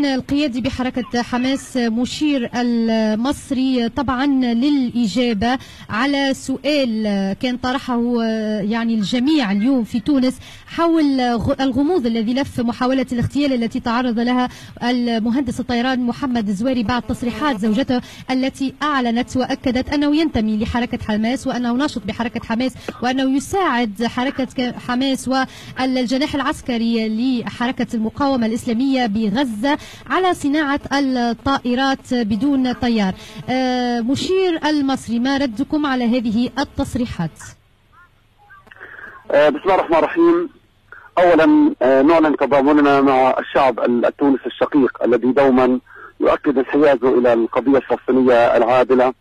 كان القيادي بحركة حماس مشير المصري طبعا للإجابة على سؤال كان طرحه يعني الجميع اليوم في تونس حول الغموض الذي لف محاولة الاغتيال التي تعرض لها المهندس الطيران محمد الزويري بعد تصريحات زوجته التي أعلنت وأكدت أنه ينتمي لحركة حماس وأنه ناشط بحركة حماس وأنه يساعد حركة حماس والجناح العسكري لحركة المقاومة الإسلامية بغزة على صناعة الطائرات بدون طيار. مشير المصري، ما ردكم على هذه التصريحات؟ بسم الله الرحمن الرحيم. اولا نعلن تضامننا مع الشعب التونسي الشقيق الذي دوما يؤكد انحيازه الى القضيه الفلسطينيه العادله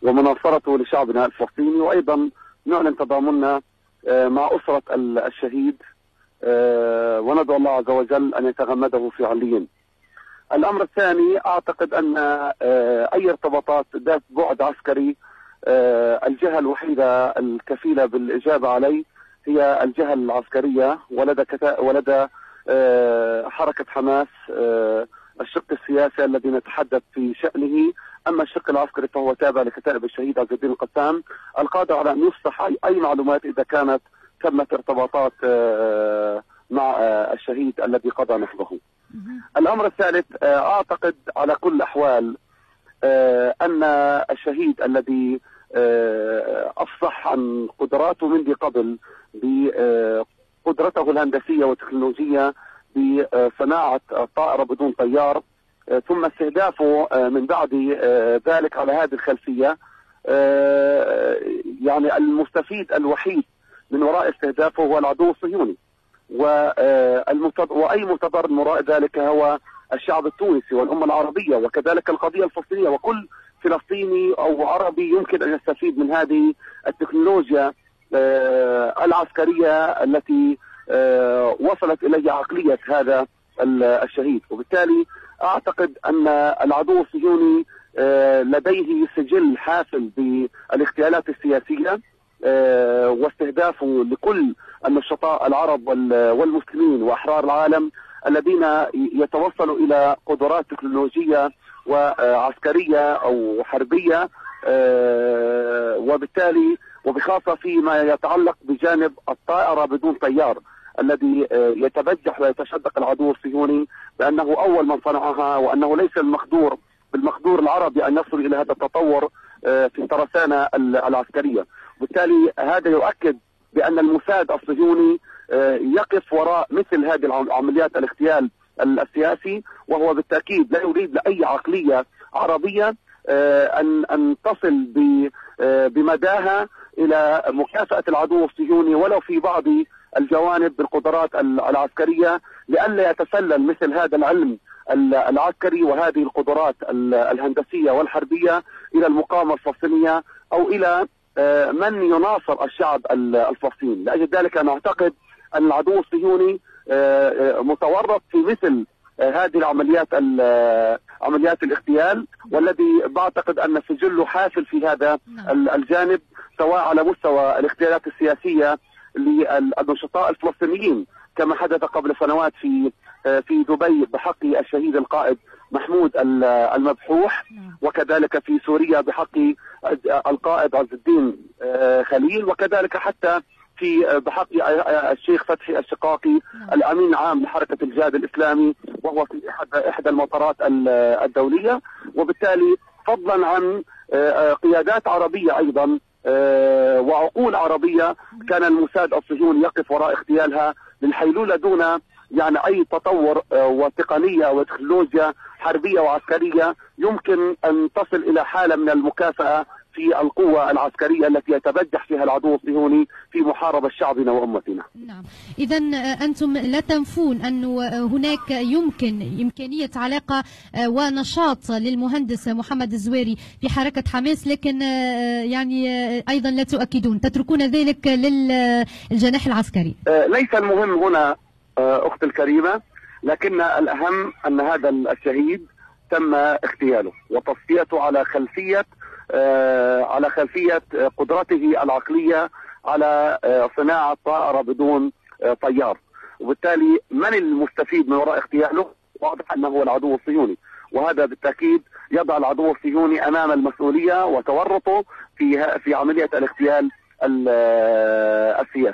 ومناصرته لشعبنا الفلسطيني، وايضا نعلن تضامننا مع اسره الشهيد وندعو الله عز وجل ان يتغمده في عليين. الامر الثاني، اعتقد ان اي ارتباطات ذات بعد عسكري الجهه الوحيده الكفيله بالاجابه عليه هي الجهة العسكرية، ولدى حركة حماس الشق السياسي الذي نتحدث في شأنه. أما الشق العسكري فهو تابع لكتائب الشهيد عز الدين القسام القادر على أن يفصح أي معلومات إذا كانت تمت ارتباطات مع الشهيد الذي قضى نحبه. الأمر الثالث، أعتقد على كل الأحوال أن الشهيد الذي أفصح عن قدراته من قبل بقدرته الهندسية والتكنولوجية بصناعة طائرة بدون طيار، ثم استهدافه من بعد ذلك على هذه الخلفية، يعني المستفيد الوحيد من وراء استهدافه هو العدو الصهيوني، وأي متضرر من وراء ذلك هو الشعب التونسي والأمة العربية وكذلك القضية الفلسطينية، وكل فلسطيني أو عربي يمكن أن يستفيد من هذه التكنولوجيا العسكرية التي وصلت إليه عقلية هذا الشهيد. وبالتالي أعتقد أن العدو الصهيوني لديه سجل حافل بالاغتيالات السياسية واستهدافه لكل النشطاء العرب والمسلمين وأحرار العالم الذين يتوصلوا إلى قدرات تكنولوجية وعسكرية أو حربية، وبالتالي وبخاصة فيما يتعلق بجانب الطائرة بدون طيار الذي يتبجح ويتشدق العدو الصهيوني بأنه أول من صنعها، وأنه ليس بالمقدور العربي أن يصل إلى هذا التطور في الترسانة العسكرية. بالتالي هذا يؤكد بأن الموساد الصهيوني يقف وراء مثل هذه عمليات الاغتيال السياسي، وهو بالتأكيد لا يريد لأي عقلية عربية أن تصل بمداها إلى مكافأة العدو الصهيوني ولو في بعض الجوانب بالقدرات العسكرية، لئلا يتسلل مثل هذا العلم العسكري وهذه القدرات الهندسية والحربية إلى المقاومة الفلسطينية أو إلى من يناصر الشعب الفلسطيني. لأجل ذلك أنا أعتقد أن العدو الصهيوني متورط في مثل هذه عمليات الاغتيال، والذي بعتقد أن سجله حافل في هذا الجانب، سواء على مستوى الاغتيالات السياسية للنشطاء الفلسطينيين كما حدث قبل سنوات في دبي بحق الشهيد القائد محمود المذبوح، وكذلك في سوريا بحق القائد عز الدين خليل، وكذلك حتى بحق الشيخ فتحي الشقاقي الأمين العام لحركة الجهاد الإسلامي وهو في إحدى المطارات الدولية. وبالتالي فضلا عن قيادات عربية أيضا وعقول عربية كان الموساد الصهيوني يقف وراء اغتيالها للحيلولة دون يعني أي تطور وتقنية وتكنولوجيا حربية وعسكرية يمكن أن تصل إلى حالة من المكافأة في القوة العسكرية التي يتبجح فيها العدو الصهيوني في محاربة شعبنا وأمتنا. نعم، إذا أنتم لا تنفون أنه هناك إمكانية علاقة ونشاط للمهندس محمد الزويري في حركة حماس، لكن يعني أيضا لا تؤكدون، تتركون ذلك للجناح العسكري. ليس المهم هنا أخت الكريمة، لكن الأهم أن هذا الشهيد تم اغتياله وتصفيته على خلفية قدرته العقلية على صناعة طائرة بدون طيار. وبالتالي من المستفيد من وراء اغتياله واضح أنه هو العدو الصهيوني، وهذا بالتأكيد يضع العدو الصهيوني أمام المسؤولية وتورطه في عملية الاغتيال السياسي.